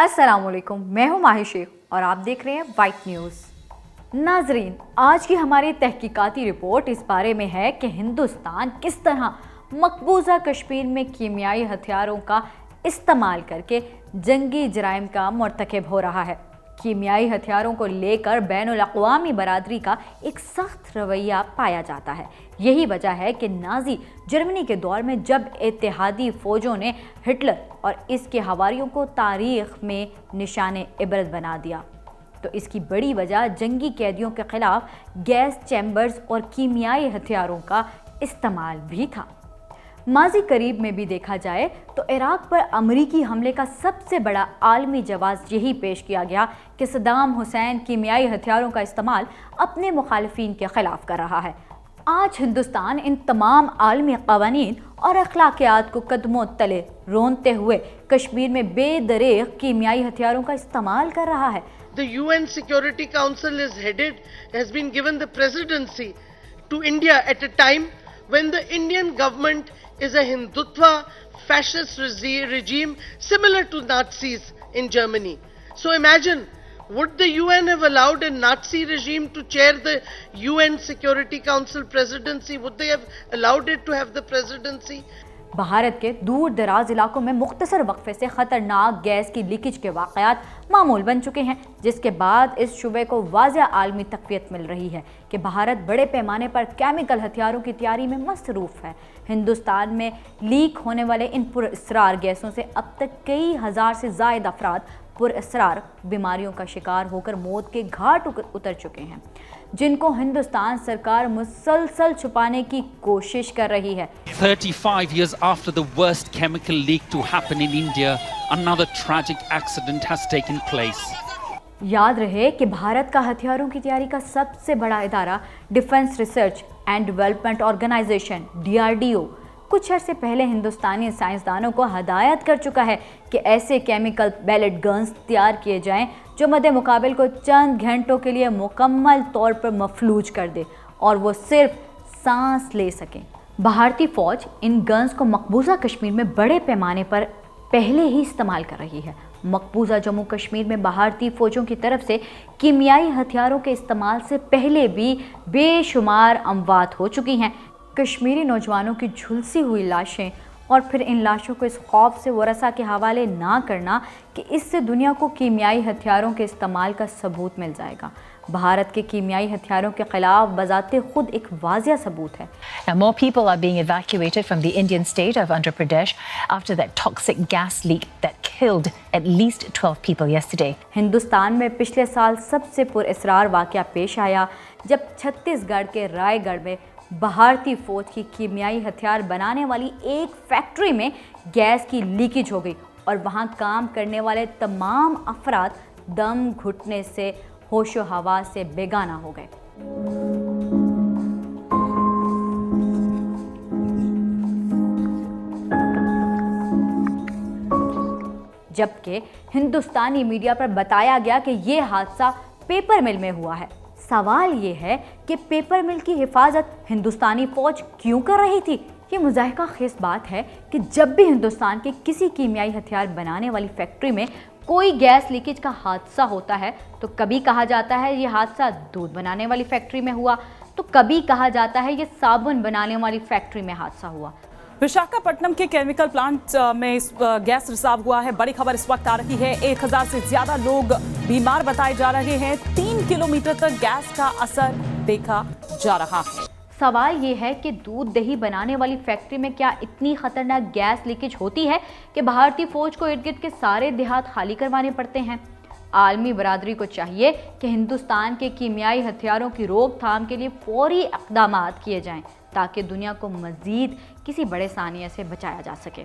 अस्सलाम वालेकुम, मैं हूं माही शेख और आप देख रहे हैं वाइट न्यूज़। नाजरीन, आज की हमारी तहकीकाती रिपोर्ट इस बारे में है कि हिंदुस्तान किस तरह मकबूजा कश्मीर में कीमियाई हथियारों का इस्तेमाल करके जंगी जराइम का मर्तकब हो रहा है। कीमियाई हथियारों को लेकर बैनुल-अक़वामी बरादरी का एक सख्त रवैया पाया जाता है। यही वजह है कि नाज़ी जर्मनी के दौर में जब इत्तेहादी फ़ौजों ने हिटलर और इसके हवारियों को तारीख़ में निशाने इबरत बना दिया, तो इसकी बड़ी वजह जंगी कैदियों के ख़िलाफ़ गैस चैम्बर्स और कीमियाई हथियारों का इस्तेमाल भी था। माजी करीब में भी देखा जाए तो इराक़ पर अमरीकी हमले का सबसे बड़ा आलमी जवाब यही पेश किया गया कि सद्दाम हुसैन कीमियाई हथियारों का इस्तेमाल अपने मुखालिफिन के ख़िलाफ़ कर रहा है। आज हिंदुस्तान इन तमाम आलमी क़वानीन और अखलाकियात को कदमों तले रोनते हुए कश्मीर में बेदरीग़ कीमियाई हथियारों का इस्तेमाल कर रहा है। The UN Security Council has been given the presidency to India at a time when the Indian government is a Hindutva fascist regime similar to Nazis in Germany. So imagine, would the UN have allowed a Nazi regime to chair the UN Security Council presidency? Would they have allowed it to have the presidency? Bharat के दूर दराज इलाकों में मुख्तसर वक्फे से ख़तरनाक gas की leakage के वाक़यात मामूल बन चुके हैं, जिसके बाद इस शुबे को वाज़ह आलमी तक़वियत मिल रही है कि भारत बड़े पैमाने पर केमिकल हथियारों की तैयारी में मसरूफ़ है। हिंदुस्तान में लीक होने वाले इन पुरअसरार गैसों से अब तक कई हज़ार से ज़ायद अफराद पुरअसरार बीमारियों का शिकार होकर मौत के घाट उतर चुके हैं, जिनको हिंदुस्तान सरकार मुसलसल छुपाने की कोशिश कर रही है। 35 years after the worst chemical leak to happen in India, another tragic accident has taken place. याद रहे कि भारत का हथियारों की तैयारी का सबसे बड़ा इदारा defence research and development organisation DRDO कुछ अर्से पहले हिंदुस्तानी साइंसदानों को हदायत कर चुका है कि ऐसे केमिकल बैलेट गन्स तैयार किए जाएं जो मद्दे मुकाबिल को चंद घंटों के लिए मुकम्मल तौर पर मफलूज कर दे और वो सिर्फ सांस ले सकें। भारतीय फ़ौज इन गन्स को मकबूजा कश्मीर में बड़े पैमाने पर पहले ही इस्तेमाल कर रही है। मकबूजा जम्मू कश्मीर में भारतीय फ़ौजों की तरफ से कीमियाई हथियारों के इस्तेमाल से पहले भी बेशुमार अमवात हो चुकी हैं। कश्मीरी नौजवानों की झुलसी हुई लाशें और फिर इन लाशों को इस खौफ से वरसा के हवाले ना करना कि इससे दुनिया को कीमियाई हथियारों के इस्तेमाल का सबूत मिल जाएगा, भारत के कीमियाई हथियारों के खिलाफ बजाते खुद एक वाज़िया सबूत है। Now more people are being evacuated from the Indian state of Andhra Pradesh after that toxic gas leak that killed at least 12 people yesterday. Hindustan में पिछले साल सबसे पुरअसरार वाक़या पेश आया जब छत्तीसगढ़ के रायगढ़ में भारतीय फ़ौज की कीमियाई हथियार बनाने वाली एक फैक्ट्री में गैस की लीकेज हो गई और वहां काम करने वाले तमाम अफराद दम घुटने से होशो हवास से बेगाना हो गए। जबकि हिंदुस्तानी मीडिया पर बताया गया कि ये हादसा पेपर मिल में हुआ है। सवाल ये है कि पेपर मिल की हिफाजत हिंदुस्तानी फ़ौज क्यों कर रही थी? ये मुज़ाहिका खेज़ बात है कि जब भी हिंदुस्तान के किसी कीमियाई हथियार बनाने वाली फैक्ट्री में कोई गैस लीकेज का हादसा होता है तो कभी कहा जाता है ये हादसा दूध बनाने वाली फैक्ट्री में हुआ, तो कभी कहा जाता है ये साबुन बनाने वाली फैक्ट्री में हादसा हुआ। विशाखापट्टनम के केमिकल प्लांट में गैस रिसाव हुआ है। बड़ी खबर इस वक्त आ रही है, 1000 से ज्यादा लोग बीमार बताए जा रहे हैं। 3 किलोमीटर तक गैस का असर देखा जा रहा है। सवाल ये है कि दूध दही बनाने वाली फैक्ट्री में क्या इतनी खतरनाक गैस लीकेज होती है कि भारतीय फ़ौज को इर्द गिर्द के सारे देहात खाली करवाने पड़ते हैं? आलमी बरादरी को चाहिए कि हिंदुस्तान के कीमियाई हथियारों की रोकथाम के लिए फौरी इक़दामात किए जाएं ताकि दुनिया को मज़ीद किसी बड़े सानिया से बचाया जा सके।